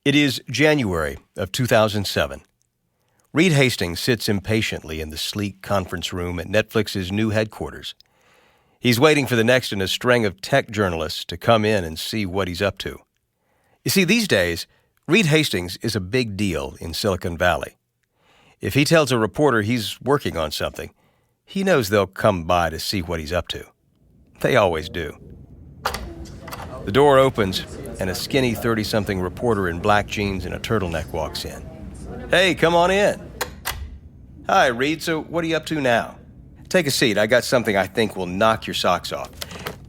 It is January of 2007. Reed Hastings sits impatiently in the sleek conference room at Netflix's new headquarters. He's waiting for the next in a string of tech journalists to come in and see what he's up to. You see, these days, Reed Hastings is a big deal in Silicon Valley. If he tells a reporter he's working on something, he knows they'll come by to see what he's up to. They always do. The door opens, and a skinny 30-something reporter in black jeans and a turtleneck walks in. Hey, come on in. Hi, Reed. So what are you up to now? Take a seat. I got something I think will knock your socks off.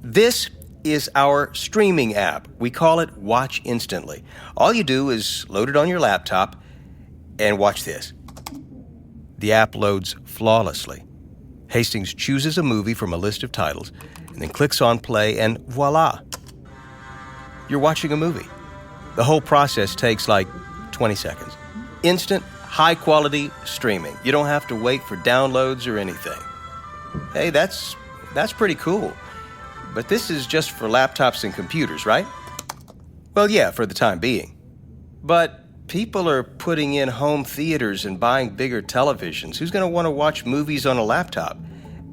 This is our streaming app. We call it Watch Instantly. All you do is load it on your laptop and watch this. The app loads flawlessly. Hastings chooses a movie from a list of titles and then clicks on play, and voila. You're watching a movie. The whole process takes like 20 seconds. Instant, high-quality streaming. You don't have to wait for downloads or anything. Hey, that's pretty cool. But this is just for laptops and computers, right? Well, yeah, for the time being. But people are putting in home theaters and buying bigger televisions. Who's going to want to watch movies on a laptop?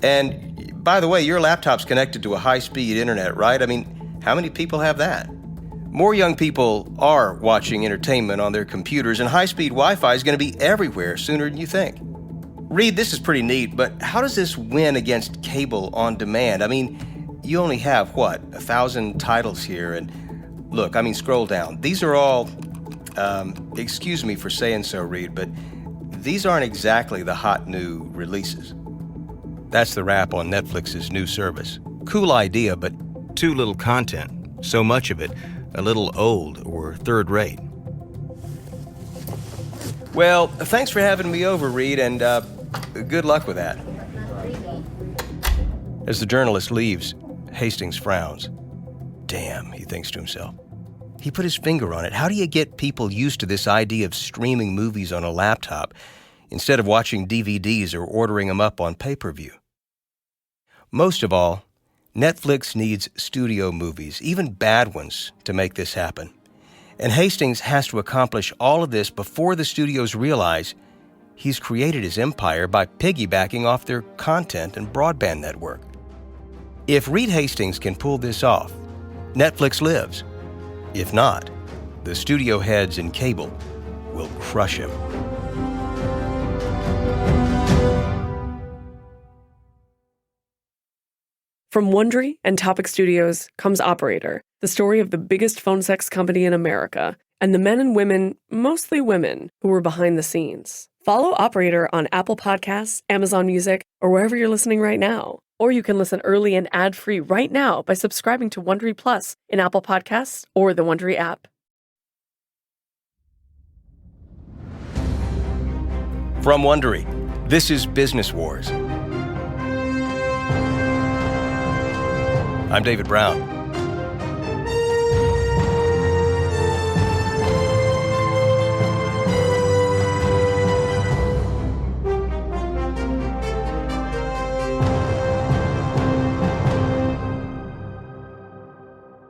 And by the way, your laptop's connected to a high-speed internet, right? I mean, how many people have that? More young people are watching entertainment on their computers, and high-speed Wi-Fi is going to be everywhere sooner than you think. Reed, this is pretty neat, but how does this win against cable on demand? I mean, you only have, 1,000 titles here, and look, scroll down. These are all, excuse me for saying so, Reed, but these aren't exactly the hot new releases. That's the wrap on Netflix's new service. Cool idea, but too little content. So much of it a little old or third-rate. Well, thanks for having me over, Reed, and good luck with that. As the journalist leaves, Hastings frowns. Damn, he thinks to himself. He put his finger on it. How do you get people used to this idea of streaming movies on a laptop instead of watching DVDs or ordering them up on pay-per-view? Most of all, Netflix needs studio movies, even bad ones, to make this happen. And Hastings has to accomplish all of this before the studios realize he's created his empire by piggybacking off their content and broadband network. If Reed Hastings can pull this off, Netflix lives. If not, the studio heads in cable will crush him. From Wondery and Topic Studios comes Operator, the story of the biggest phone sex company in America, and the men and women, mostly women, who were behind the scenes. Follow Operator on Apple Podcasts, Amazon Music, or wherever you're listening right now. Or you can listen early and ad-free right now by subscribing to Wondery Plus in Apple Podcasts or the Wondery app. From Wondery, this is Business Wars. I'm David Brown.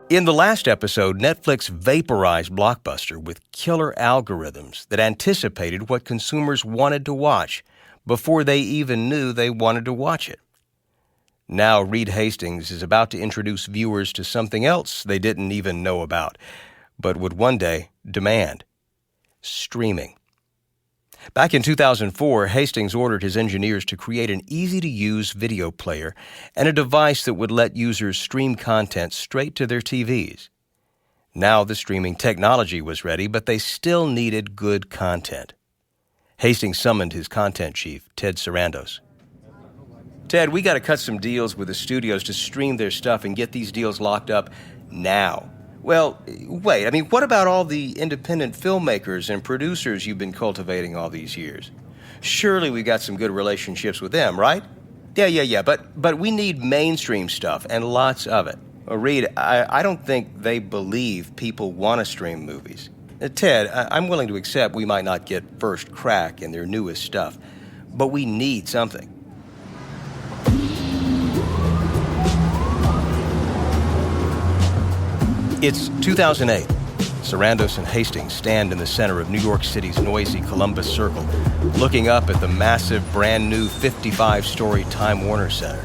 In the last episode, Netflix vaporized Blockbuster with killer algorithms that anticipated what consumers wanted to watch before they even knew they wanted to watch it. Now Reed Hastings is about to introduce viewers to something else they didn't even know about, but would one day demand: streaming. Back in 2004, Hastings ordered his engineers to create an easy-to-use video player and a device that would let users stream content straight to their TVs. Now the streaming technology was ready, but they still needed good content. Hastings summoned his content chief, Ted Sarandos. Ted, we got to cut some deals with the studios to stream their stuff and get these deals locked up now. Well, wait, what about all the independent filmmakers and producers you've been cultivating all these years? Surely we got some good relationships with them, right? Yeah, but we need mainstream stuff and lots of it. Reed, I don't think they believe people want to stream movies. Ted, I'm willing to accept we might not get first crack in their newest stuff, but we need something. It's 2008. Sarandos and Hastings stand in the center of New York City's noisy Columbus Circle, looking up at the massive, brand-new 55-story Time Warner Center.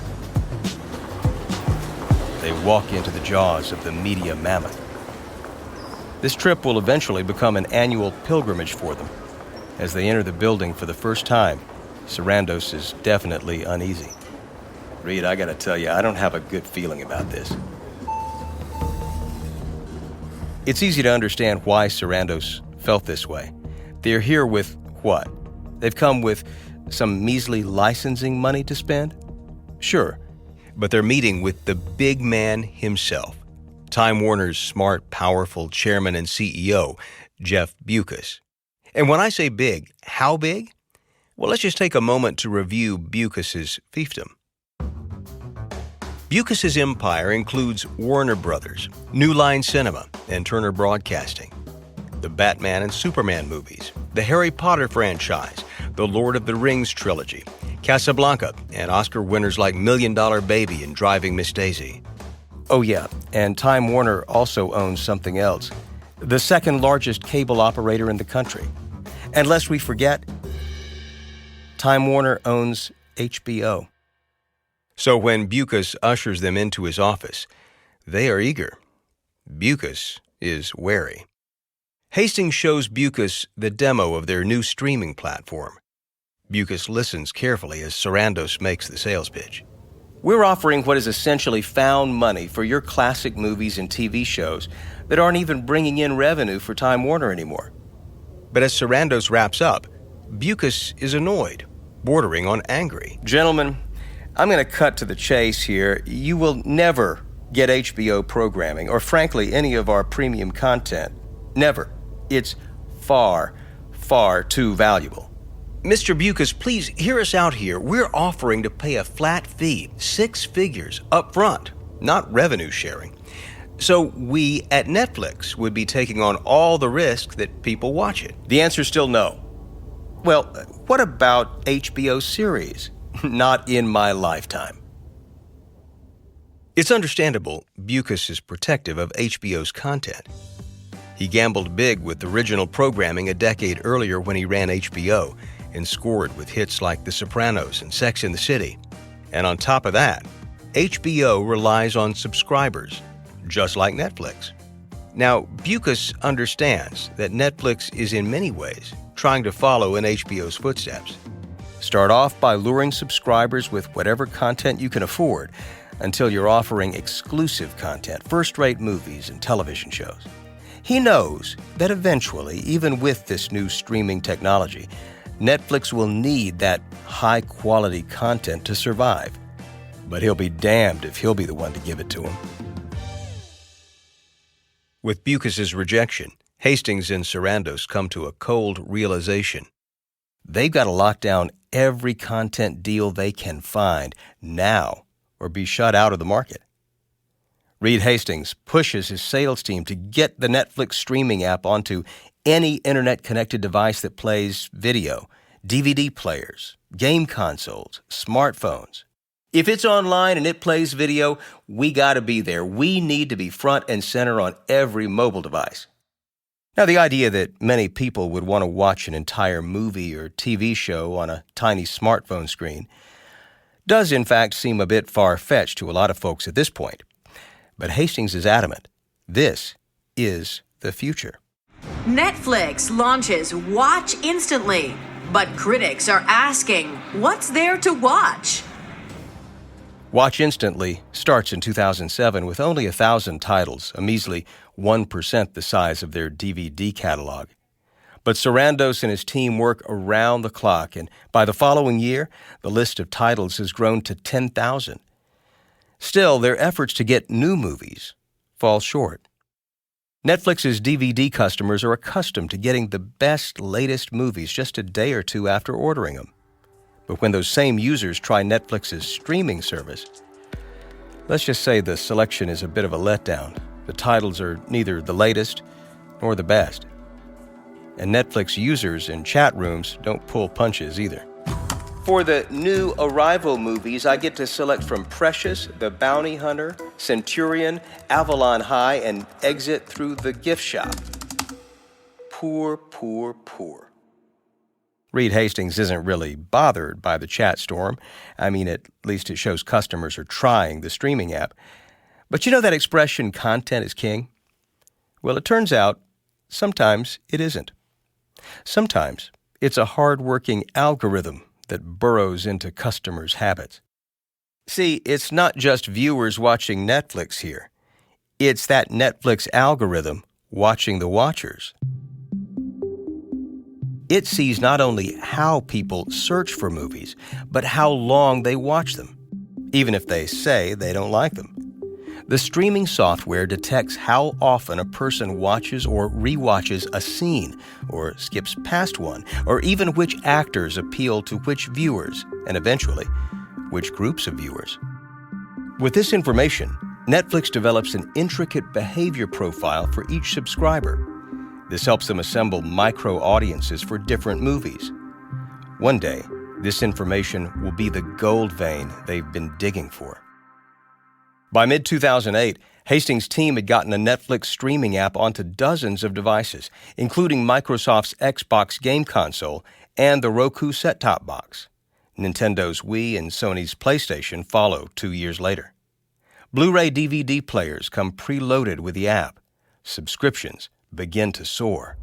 They walk into the jaws of the media mammoth. This trip will eventually become an annual pilgrimage for them. As they enter the building for the first time, Sarandos is definitely uneasy. Reed, I gotta tell you, I don't have a good feeling about this. It's easy to understand why Sarandos felt this way. They're here with what? They've come with some measly licensing money to spend? Sure, but they're meeting with the big man himself, Time Warner's smart, powerful chairman and CEO, Jeff Bewkes. And when I say big, how big? Well, let's just take a moment to review Bewkes' fiefdom. Bewkes' empire includes Warner Brothers, New Line Cinema, and Turner Broadcasting, the Batman and Superman movies, the Harry Potter franchise, the Lord of the Rings trilogy, Casablanca, and Oscar winners like Million Dollar Baby and Driving Miss Daisy. Oh yeah, and Time Warner also owns something else, the second largest cable operator in the country. And lest we forget, Time Warner owns HBO. So when Bewkes ushers them into his office, they are eager. Bewkes is wary. Hastings shows Bewkes the demo of their new streaming platform. Bewkes listens carefully as Sarandos makes the sales pitch. We're offering what is essentially found money for your classic movies and TV shows that aren't even bringing in revenue for Time Warner anymore. But as Sarandos wraps up, Bewkes is annoyed, bordering on angry. Gentlemen, I'm going to cut to the chase here. You will never get HBO programming, or frankly, any of our premium content. Never. It's far, far too valuable. Mr. Bewkes, please hear us out here. We're offering to pay a flat fee, 6 figures, up front, not revenue sharing. So we at Netflix would be taking on all the risk that people watch it. The answer's still no. Well, what about HBO series? Not in my lifetime. It's understandable Bewkes is protective of HBO's content. He gambled big with original programming a decade earlier when he ran HBO and scored with hits like The Sopranos and Sex and the City. And on top of that, HBO relies on subscribers, just like Netflix. Now, Bewkes understands that Netflix is in many ways trying to follow in HBO's footsteps. Start off by luring subscribers with whatever content you can afford until you're offering exclusive content, first-rate movies and television shows. He knows that eventually, even with this new streaming technology, Netflix will need that high-quality content to survive. But he'll be damned if he'll be the one to give it to him. With Bewkes' rejection, Hastings and Sarandos come to a cold realization. They've got to lock down every content deal they can find now or be shut out of the market. Reed Hastings pushes his sales team to get the Netflix streaming app onto any internet-connected device that plays video, DVD players, game consoles, smartphones. If it's online and it plays video, we got to be there. We need to be front and center on every mobile device. Now, the idea that many people would want to watch an entire movie or TV show on a tiny smartphone screen does, in fact, seem a bit far-fetched to a lot of folks at this point. But Hastings is adamant. This is the future. Netflix launches Watch Instantly, but critics are asking, what's there to watch? Watch Instantly starts in 2007 with only 1,000 titles, a measly 1% the size of their DVD catalog. But Sarandos and his team work around the clock, and by the following year, the list of titles has grown to 10,000. Still, their efforts to get new movies fall short. Netflix's DVD customers are accustomed to getting the best, latest movies just a day or two after ordering them. But when those same users try Netflix's streaming service, let's just say the selection is a bit of a letdown. The titles are neither the latest nor the best. And Netflix users in chat rooms don't pull punches either. For the new arrival movies, I get to select from Precious, The Bounty Hunter, Centurion, Avalon High, and exit through the gift shop. poor, poor, poor. Reed Hastings isn't really bothered by the chat storm. I mean, at least it shows customers are trying the streaming app. But you know that expression, content is king? Well, it turns out sometimes it isn't. Sometimes it's a hard-working algorithm that burrows into customers' habits. See, it's not just viewers watching Netflix here. It's that Netflix algorithm watching the watchers. It sees not only how people search for movies, but how long they watch them, even if they say they don't like them. The streaming software detects how often a person watches or rewatches a scene, or skips past one, or even which actors appeal to which viewers, and eventually, which groups of viewers. With this information, Netflix develops an intricate behavior profile for each subscriber. This helps them assemble micro-audiences for different movies. One day, this information will be the gold vein they've been digging for. By mid-2008, Hastings' team had gotten a Netflix streaming app onto dozens of devices, including Microsoft's Xbox game console and the Roku set-top box. Nintendo's Wii and Sony's PlayStation follow 2 years later. Blu-ray DVD players come preloaded with the app. Subscriptions begin to soar.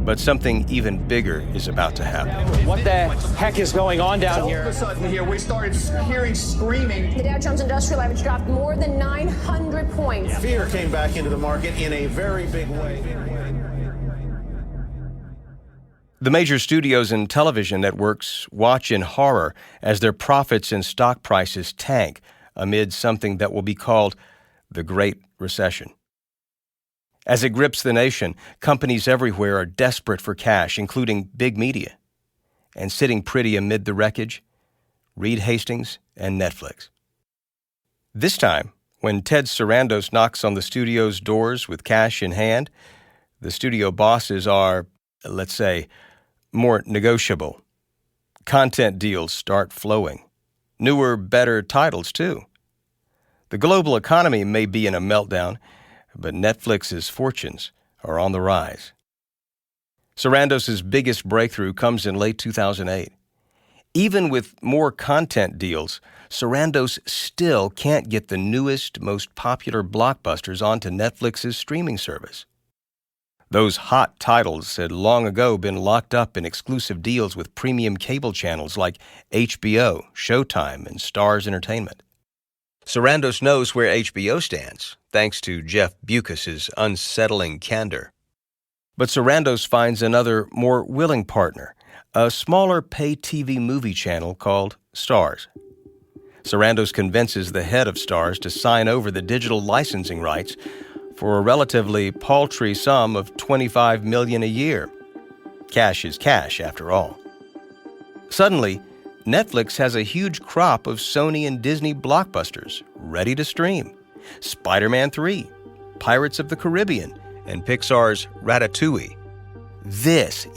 But something even bigger is about to happen. What the heck is going on down here? All of a sudden here, we started hearing screaming. The Dow Jones Industrial Average dropped more than 900 points. Fear came back into the market in a very big way. The major studios and television networks watch in horror as their profits and stock prices tank amid something that will be called the Great Recession. As it grips the nation, companies everywhere are desperate for cash, including big media. And sitting pretty amid the wreckage, Reed Hastings and Netflix. This time, when Ted Sarandos knocks on the studio's doors with cash in hand, the studio bosses are, let's say, more negotiable. Content deals start flowing. Newer, better titles, too. The global economy may be in a meltdown, but Netflix's fortunes are on the rise. Sarandos' biggest breakthrough comes in late 2008. Even with more content deals, Sarandos still can't get the newest, most popular blockbusters onto Netflix's streaming service. Those hot titles had long ago been locked up in exclusive deals with premium cable channels like HBO, Showtime, and Starz Entertainment. Sarandos knows where HBO stands, thanks to Jeff Bewkes' unsettling candor. But Sarandos finds another, more willing partner, a smaller pay-TV movie channel called Starz. Sarandos convinces the head of Starz to sign over the digital licensing rights for a relatively paltry sum of $25 million a year. Cash is cash, after all. Suddenly, Netflix has a huge crop of Sony and Disney blockbusters ready to stream. Spider-Man 3, Pirates of the Caribbean, and Pixar's Ratatouille. This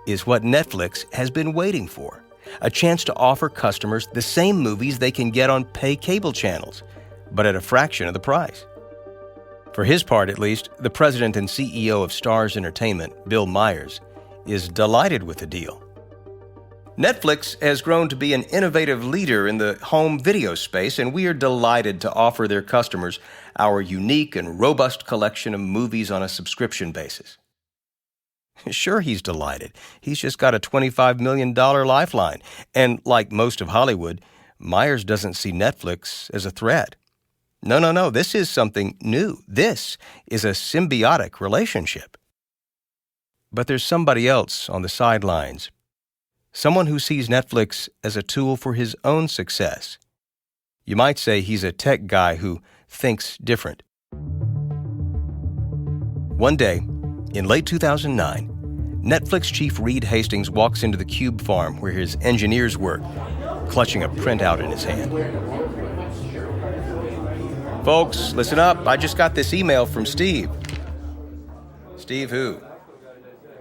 is what Netflix has been waiting for. A chance to offer customers the same movies they can get on pay cable channels, but at a fraction of the price. For his part, at least, the president and CEO of Starz Entertainment, Bill Myers, is delighted with the deal. Netflix has grown to be an innovative leader in the home video space, and we are delighted to offer their customers our unique and robust collection of movies on a subscription basis. Sure, he's delighted. He's just got a $25 million lifeline. And like most of Hollywood, Myers doesn't see Netflix as a threat. No, this is something new. This is a symbiotic relationship. But there's somebody else on the sidelines. Someone who sees Netflix as a tool for his own success. You might say he's a tech guy who thinks different. One day, in late 2009, Netflix chief Reed Hastings walks into the Cube farm where his engineers work, clutching a printout in his hand. Folks, listen up. I just got this email from Steve. Steve who?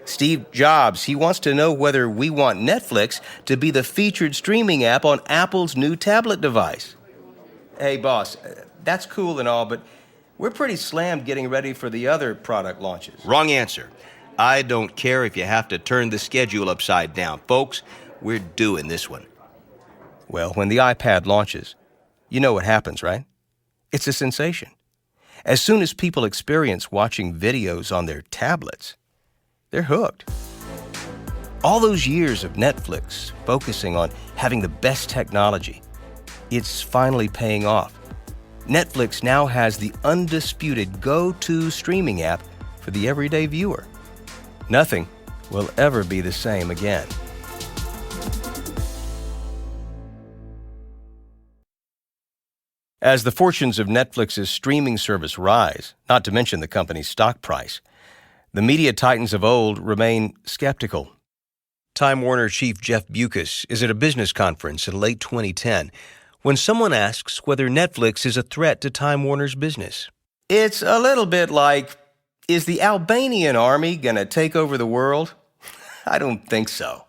Steve Jobs. He wants to know whether we want Netflix to be the featured streaming app on Apple's new tablet device. Hey, boss, that's cool and all, but We're pretty slammed getting ready for the other product launches. Wrong answer. I don't care if you have to turn the schedule upside down. Folks, we're doing this one. Well, when the iPad launches, you know what happens, right? It's a sensation. As soon as people experience watching videos on their tablets, they're hooked. All those years of Netflix focusing on having the best technology, it's finally paying off. Netflix now has the undisputed go-to streaming app for the everyday viewer. Nothing will ever be the same again. As the fortunes of Netflix's streaming service rise, not to mention the company's stock price, the media titans of old remain skeptical. Time Warner chief Jeff Bewkes is at a business conference in late 2010 when someone asks whether Netflix is a threat to Time Warner's business. It's a little bit like, is the Albanian army going to take over the world? I don't think so.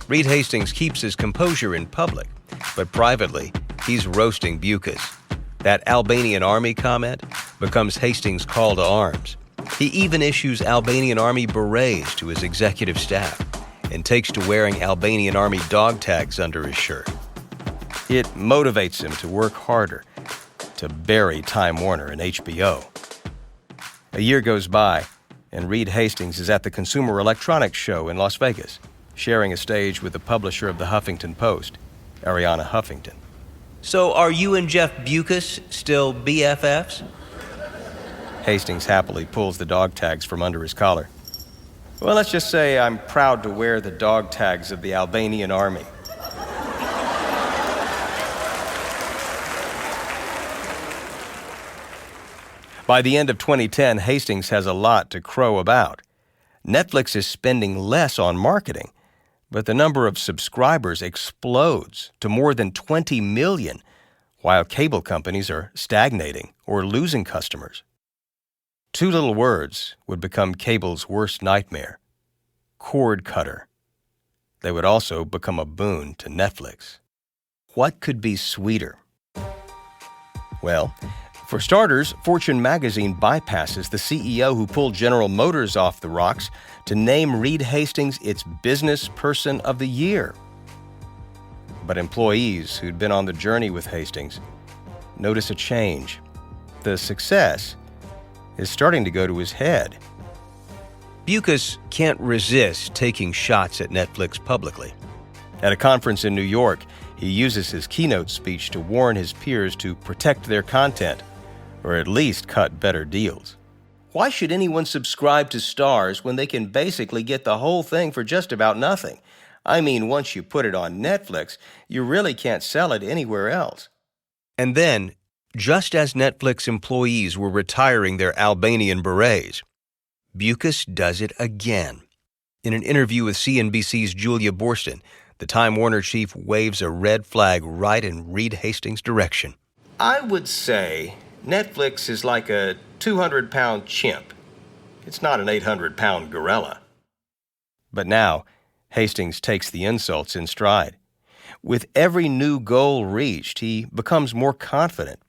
Reed Hastings keeps his composure in public, but privately, he's roasting Bewkes. That Albanian army comment becomes Hastings' call to arms. He even issues Albanian army berets to his executive staff and takes to wearing Albanian army dog tags under his shirt. It motivates him to work harder, to bury Time Warner and HBO. A year goes by, and Reed Hastings is at the Consumer Electronics Show in Las Vegas, sharing a stage with the publisher of the Huffington Post, Arianna Huffington. So are you and Jeff Bewkes still BFFs? Hastings happily pulls the dog tags from under his collar. Well, let's just say I'm proud to wear the dog tags of the Albanian army. By the end of 2010, Hastings has a lot to crow about. Netflix is spending less on marketing, but the number of subscribers explodes to more than 20 million, while cable companies are stagnating or losing customers. Two little words would become cable's worst nightmare: cord cutter. They would also become a boon to Netflix. What could be sweeter? Well, for starters, Fortune magazine bypasses the CEO who pulled General Motors off the rocks to name Reed Hastings its Business Person of the Year. But employees who'd been on the journey with Hastings notice a change. The success is starting to go to his head. Bewkes can't resist taking shots at Netflix publicly. At a conference in New York, he uses his keynote speech to warn his peers to protect their content, or at least cut better deals. Why should anyone subscribe to Starz when they can basically get the whole thing for just about nothing? I mean, once you put it on Netflix, you really can't sell it anywhere else. And then, just as Netflix employees were retiring their Albanian berets, Bewkes does it again. In an interview with CNBC's Julia Boorstin, the Time Warner chief waves a red flag right in Reed Hastings' direction. I would say Netflix is like a 200-pound chimp. It's not an 800-pound gorilla. But now, Hastings takes the insults in stride. With every new goal reached, he becomes more confident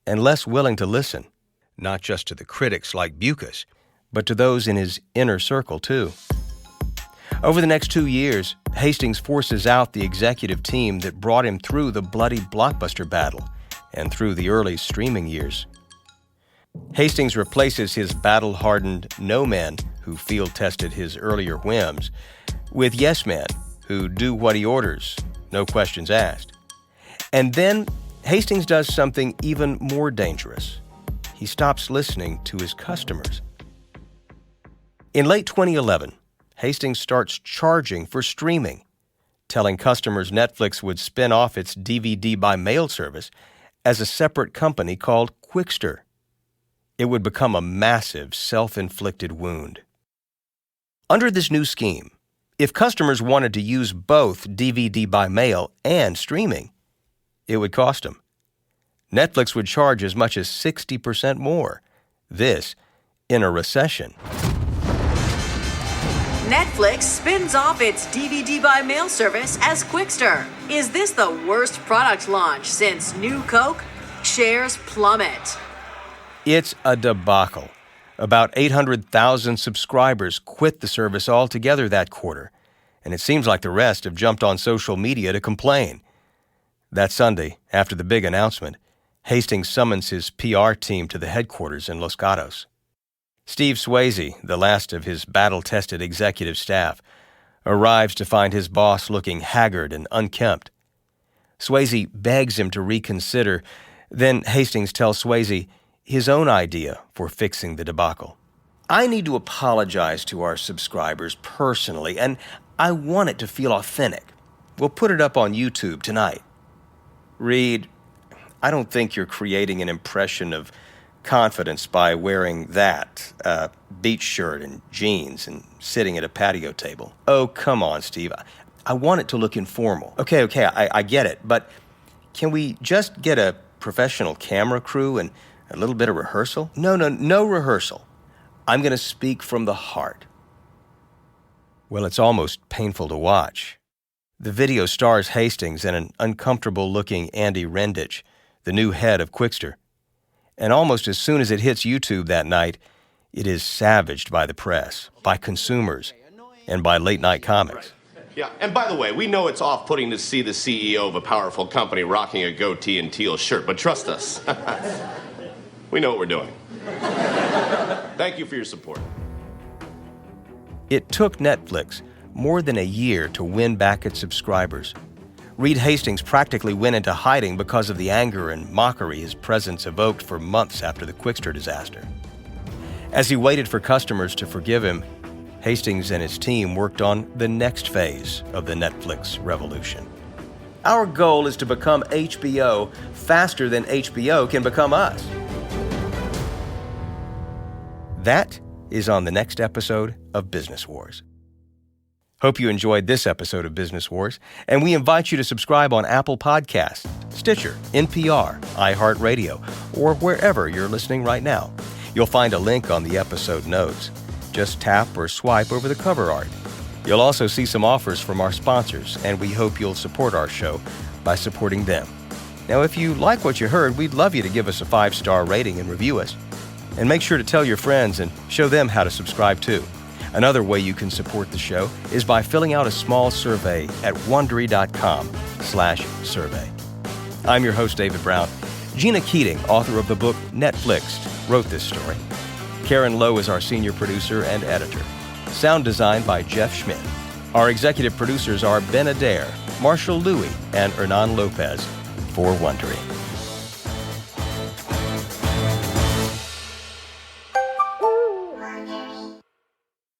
and less willing to listen, not just to the critics like Bewkes, but to those in his inner circle, too. Over the next 2 years, Hastings forces out the executive team that brought him through the bloody Blockbuster battle and through the early streaming years. Hastings replaces his battle-hardened no-men who field-tested his earlier whims with yes-men who do what he orders, no questions asked. And then Hastings does something even more dangerous. He stops listening to his customers. In late 2011, Hastings starts charging for streaming, telling customers Netflix would spin off its DVD by mail service as a separate company called Quickster. It would become a massive self-inflicted wound. Under this new scheme, if customers wanted to use both DVD by mail and streaming, it would cost them. Netflix would charge as much as 60% more. This in a recession. Netflix spins off its DVD by mail service as Quickster. Is this the worst product launch since New Coke? Shares plummet. It's a debacle. About 800,000 subscribers quit the service altogether that quarter, and it seems like the rest have jumped on social media to complain. That Sunday, after the big announcement, Hastings summons his PR team to the headquarters in Los Gatos. Steve Swayze, the last of his battle-tested executive staff, arrives to find his boss looking haggard and unkempt. Swayze begs him to reconsider. Then Hastings tells Swayze his own idea for fixing the debacle. I need to apologize to our subscribers personally, and I want it to feel authentic. We'll put it up on YouTube tonight. Reed, I don't think you're creating an impression of confidence by wearing that beach shirt and jeans and sitting at a patio table. Oh, come on, Steve. I want it to look informal. Okay, I get it, but can we just get a professional camera crew and a little bit of rehearsal? No rehearsal. I'm going to speak from the heart. Well, it's almost painful to watch. The video stars Hastings and an uncomfortable-looking Andy Rendich, the new head of Quickster. And almost as soon as it hits YouTube that night, it is savaged by the press, by consumers, and by late-night comics. Yeah, and by the way, we know it's off-putting to see the CEO of a powerful company rocking a goatee and teal shirt, but trust us, we know what we're doing. Thank you for your support. It took Netflix more than a year to win back its subscribers. Reed Hastings practically went into hiding because of the anger and mockery his presence evoked for months after the Quickster disaster. As he waited for customers to forgive him, Hastings and his team worked on the next phase of the Netflix revolution. Our goal is to become HBO faster than HBO can become us. That is on the next episode of Business Wars. Hope you enjoyed this episode of Business Wars, and we invite you to subscribe on Apple Podcasts, Stitcher, NPR, iHeartRadio, or wherever you're listening right now. You'll find a link on the episode notes. Just tap or swipe over the cover art. You'll also see some offers from our sponsors, and we hope you'll support our show by supporting them. Now, if you like what you heard, we'd love you to give us a 5-star rating and review us. And make sure to tell your friends and show them how to subscribe too. Another way you can support the show is by filling out a small survey at Wondery.com/survey. I'm your host, David Brown. Gina Keating, author of the book Netflixed, wrote this story. Karen Lowe is our senior producer and editor. Sound design by Jeff Schmidt. Our executive producers are Ben Adair, Marshall Louie, and Hernan Lopez for Wondery.